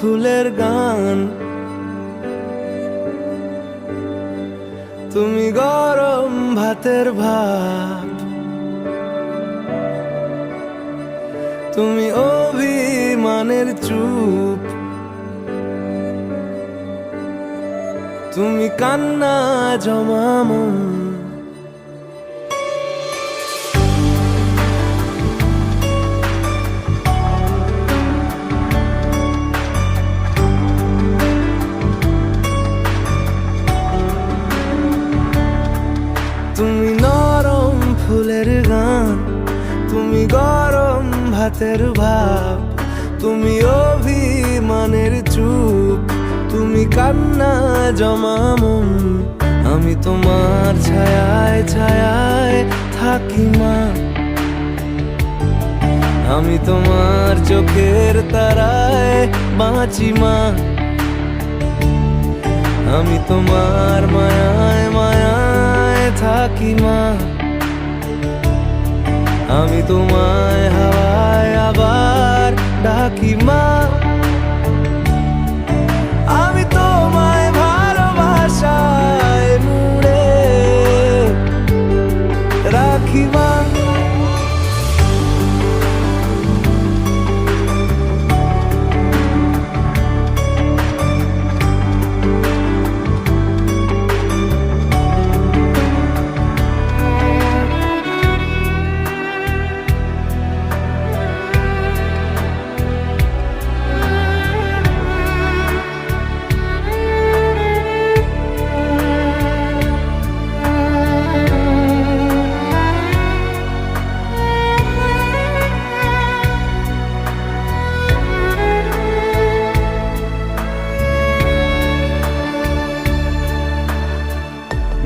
ফুলের গান, তুমি গরম ভাতের ভাত, তুমি অভিমানের চুপ, তুমি কান্না জমা মন। তুমি নরম ফুলের গান, তুমি গরম ভাতের ভাব, তুমি অভিমানের চুপ, তুমি কান্না জমা মন। আমি তোমার ছায়ায় ছায়ায় থাকি মা, আমি তোমার চোখের তারায় বাঁচি মা, আমি তোমার মায়ায় মায়ায় থাকি মা, আমি তোমায় হাওয়ায় আবার ডাকি মা, আমি তোমায় ভালোবাসায় মুড়ে রাখি মা।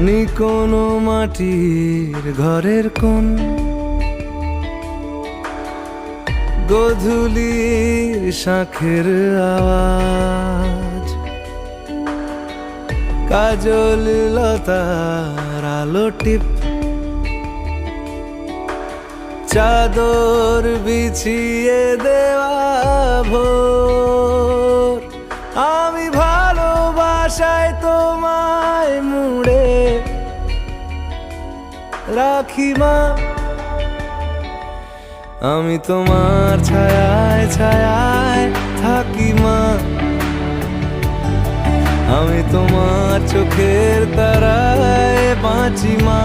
নি কোনো মাটির ঘরের কোন, গোধূলির শাঁখের আওয়াজ, কাজল লতার আলো টিপ, চাদর বিছিয়ে দেওয়া ভোর, আমি ভালোবাসায় তোমায় মুড়ে রাখি মা, আমি তোমার ছায়ায় ছায়ায় থাকি মা, আমি তোমার চোখের তারায় বাঁচি মা,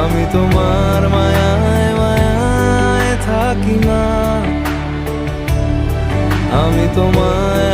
আমি তোমার মায়ায় মায়ায় থাকি মা, আমি তোমায়